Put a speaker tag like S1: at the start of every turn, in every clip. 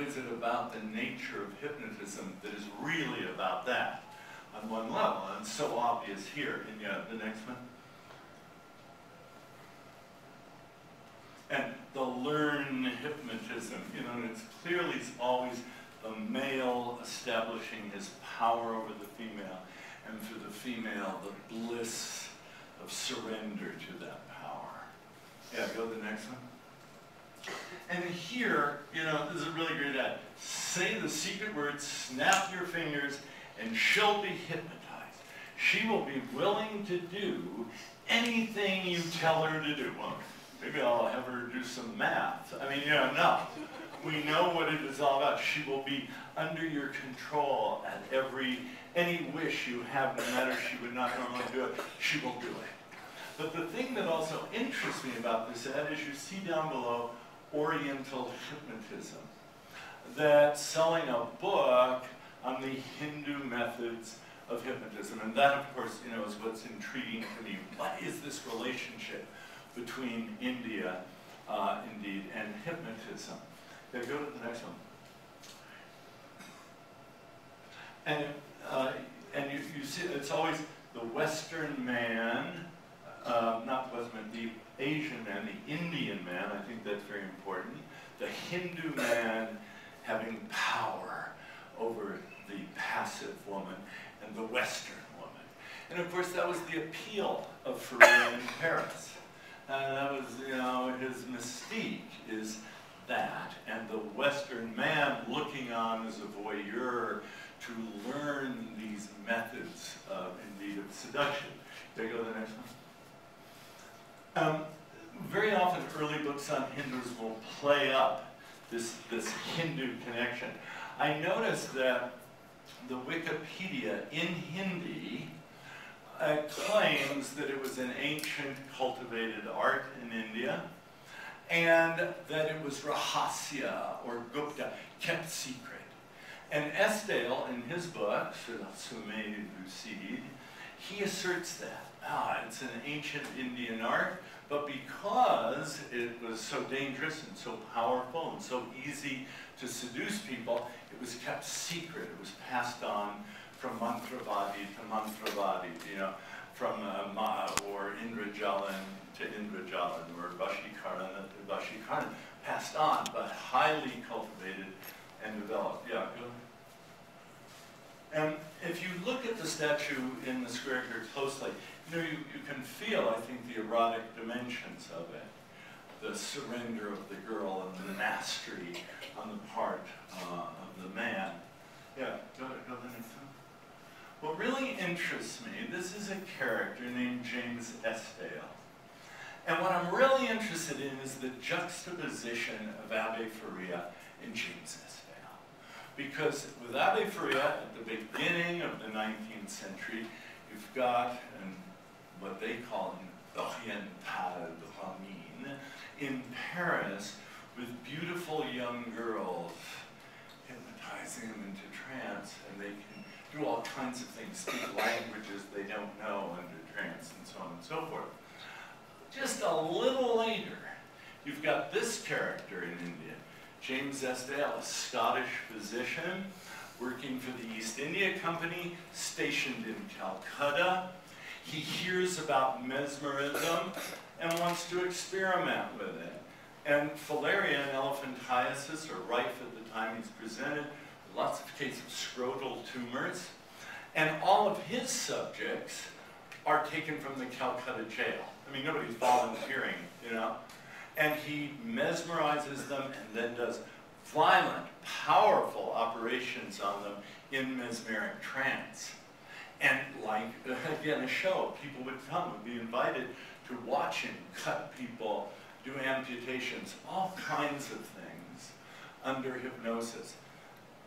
S1: what is it about the nature of hypnotism that is really about that on one level? And it's so obvious here. And yeah, the next one. And the learn hypnotism, you know, and it's clearly always the male establishing his power over the female, and for the female, the bliss of surrender to that power. Yeah, go to the next one. And here, you know, this is a really great ad. Say the secret words, snap your fingers, and she'll be hypnotized. She will be willing to do anything you tell her to do. Well, maybe I'll have her do some math. I mean, you know, no. We know what it is all about. She will be under your control at any wish you have, no matter she would not normally do it, she will do it. But the thing that also interests me about this ad is you see down below Oriental hypnotism. That's selling a book on the Hindu methods of hypnotism. And that, of course, you know, is what's intriguing to me. What is this relationship between India, indeed, and hypnotism? Yeah, go to the next one. And you see, it's always the Western man, not the Western man, the Asian man, the Indian man, I think that's very important. The Hindu man having power over the passive woman, and the Western woman. And of course, that was the appeal of Faria in Paris. That was, you know, his mystique is that, and the Western man looking on as a voyeur to learn these methods of, indeed, of seduction. There you go, the next one. Very often, early books on Hindus will play up this Hindu connection. I noticed that the Wikipedia in Hindi claims that it was an ancient cultivated art in India, and that it was Rahasya or Gupta, kept secret. And Esdale, in his book, Sume Lucide, he asserts that. It's an ancient Indian art, but because it was so dangerous and so powerful and so easy to seduce people, it was kept secret. It was passed on from Mantravadi to Mantravadi, you know, from or Indrajalan to Indrajalan, or Vashikarana to Vashikarana, passed on, but highly cultivated and developed. Yeah, go. And if you look at the statue in the square here closely, you know, you can feel, I think, the erotic dimensions of it. The surrender of the girl and the mastery on the part of the man. Yeah, go to the next one. What really interests me, this is a character named James Esdale. And what I'm really interested in is the juxtaposition of Abbe Faria and James Esdale. Because with Abbe Faria, at the beginning of the 19th century, you've got what they call an Oriental Ramine in Paris with beautiful young girls hypnotizing them into trance, and they can do all kinds of things, speak languages they don't know under trance, and so on and so forth. Just a little later, you've got this character in India, James Esdale, a Scottish physician working for the East India Company, stationed in Calcutta. He hears about mesmerism and wants to experiment with it. And filaria and elephantiasis are rife at the time he's presented, lots of cases of scrotal tumors. And all of his subjects are taken from the Calcutta jail. I mean, nobody's volunteering, you know. And he mesmerizes them and then does violent, powerful operations on them in mesmeric trance. And like, again, a show, people would come, would be invited to watch him cut people, do amputations, all kinds of things under hypnosis.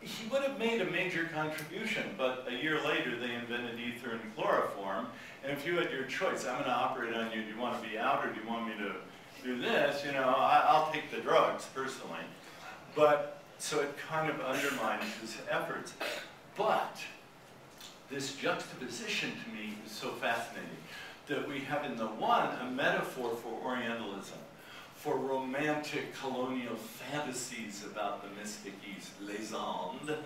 S1: He would have made a major contribution, but a year later they invented ether and chloroform, and if you had your choice, I'm going to operate on you, do you want to be out or do you want me to do this? You know, I'll take the drugs personally. But, so it kind of undermines his efforts. But this juxtaposition to me is so fascinating, that we have in the one a metaphor for Orientalism, for romantic colonial fantasies about the mystic East, légende.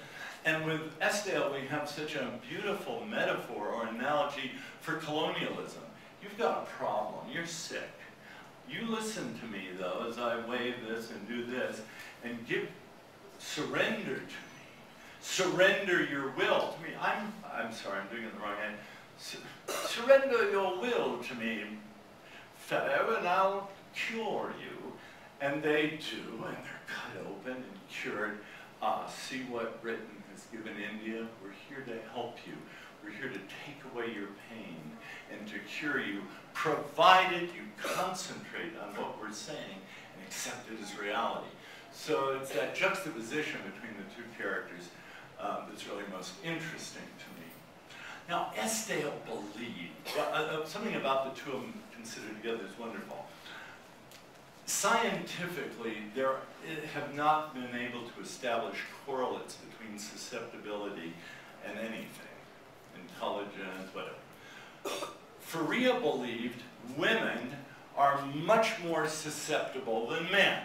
S1: And with Esdale, we have such a beautiful metaphor or analogy for colonialism. You've got a problem, you're sick. You listen to me, though, as I wave this and do this, and surrender to me. Surrender your will to me. I'm sorry, I'm doing it the wrong hand. Surrender your will to me, fellow, and I'll cure you. And they do, and they're cut open and cured. See what Britain has given India? We're here to help you. We're here to take away your pain and to cure you, provided you concentrate on what we're saying and accept it as reality. So it's that juxtaposition between the two characters that's really most interesting to me. Now, Esdale believed, something about the two of them considered together is wonderful. Scientifically, there have not been able to establish correlates between susceptibility and anything, intelligence, whatever. Faria believed women are much more susceptible than men.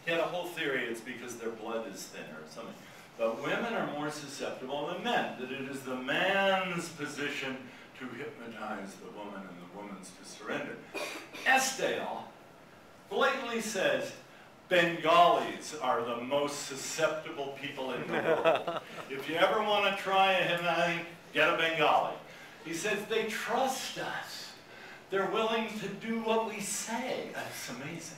S1: He had a whole theory it's because their blood is thinner or something. But women are more susceptible than men, that it is the man's position to hypnotize the woman and the woman's to surrender. Esdale blatantly says Bengalis are the most susceptible people in the world. If you ever want to try a hypnotic, get a Bengali. He says they trust us. They're willing to do what we say. That's amazing.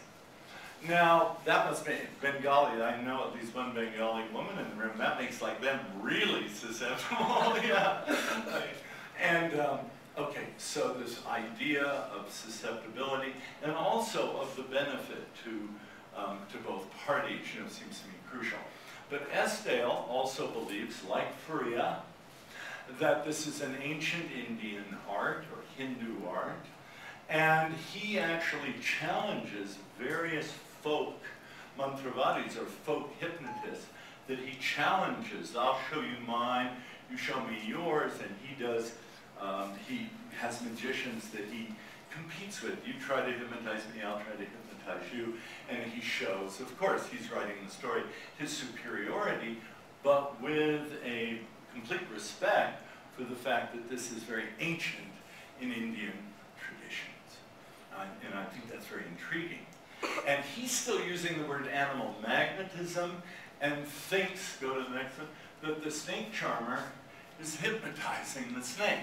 S1: Now, that must be Bengali. I know at least one Bengali woman in the room. That makes like them really susceptible. Yeah. And okay, so this idea of susceptibility and also of the benefit to both parties, seems to me crucial. But Esdale also believes, like Faria, that this is an ancient Indian art or Hindu art, and he actually challenges various folk mantravadis or folk hypnotists that he challenges. I'll show you mine, you show me yours, and he does. He has magicians that he competes with. You try to hypnotize me, I'll try to hypnotize you. And he shows, of course, he's writing the story, his superiority, but with a complete respect for the fact that this is very ancient in Indian traditions. And I think that's very intriguing. And he's still using the word animal magnetism and thinks, go to the next one, that the snake charmer is hypnotizing the snake.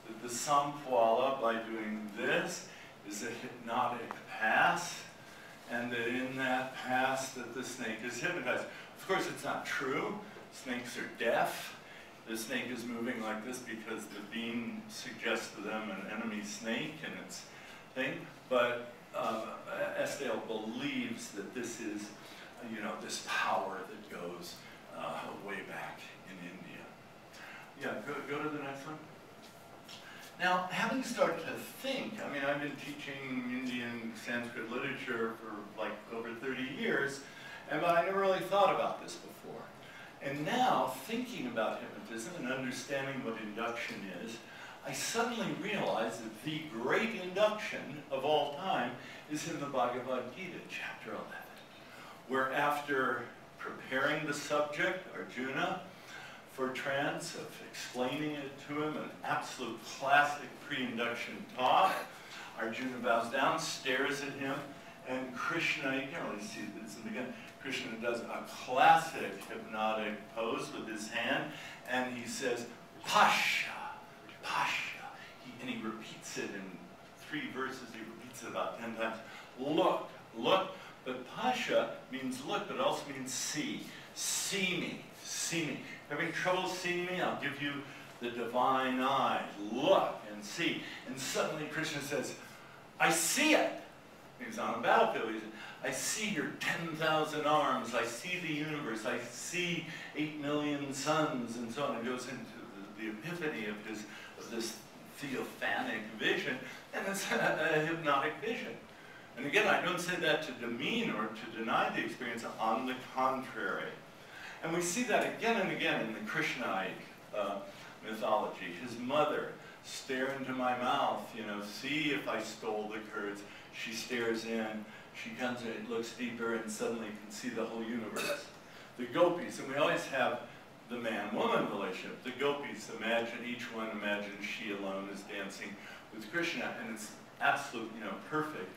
S1: That the Sampuala, by doing this, is a hypnotic pass, and that in that pass that the snake is hypnotized. Of course, it's not true. Snakes are deaf. The snake is moving like this because the beam suggests to them an enemy snake and its thing. But Esdale believes that this is, this power that goes way back in India. Yeah, go to the next one. Now, having started to think, I've been teaching Indian Sanskrit literature for like over 30 years, but I never really thought about this before. And now, thinking about hypnotism and understanding what induction is, I suddenly realized that the great induction of all time is in the Bhagavad Gita, chapter 11, where after preparing the subject, Arjuna, for trance, of explaining it to him, an absolute classic pre-induction talk, Arjuna bows down, stares at him, and Krishna, you can't really see this in the beginning, Krishna does a classic hypnotic pose with his hand, and he says, Pasha, Pasha. And he repeats it in 3 verses, he repeats it about 10 times. Look, look. But Pasha means look, but it also means see. See me, see me. Having trouble seeing me? I'll give you the divine eye. Look and see. And suddenly Krishna says, I see it. He's on a battlefield. He says, I see your 10,000 arms. I see the universe. I see 8 million suns, and so on. It goes into the epiphany of this theophanic vision, and it's a hypnotic vision. And again, I don't say that to demean or to deny the experience. On the contrary. And we see that again and again in the Krishnaic mythology. His mother, stare into my mouth, see if I stole the curds. She stares in, She comes in, looks deeper, and suddenly can see the whole universe. The gopis, and we always have the man-woman relationship. The gopis, each one imagines she alone is dancing with Krishna, and it's absolute, perfect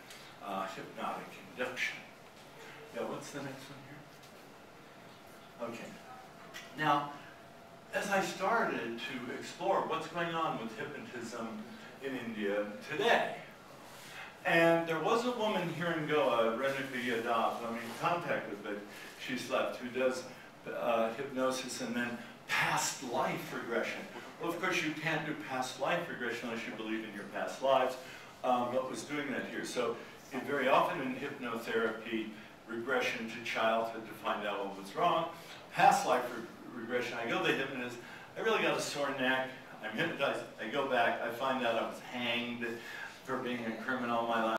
S1: hypnotic induction. Yeah, what's the next one here? Okay. Now, as I started to explore what's going on with hypnotism in India today, and there was a woman here in Goa, Renuka Yadav, I'm in contact with, but she's left, who does hypnosis and then past life regression. Well, of course, you can't do past life regression unless you believe in your past lives, but was doing that here. So very often in hypnotherapy, regression to childhood to find out what was wrong. Past life regression, I go to the hypnotist, I really got a sore neck, I'm hypnotized, I go back, I find out I was hanged for being a criminal all my life.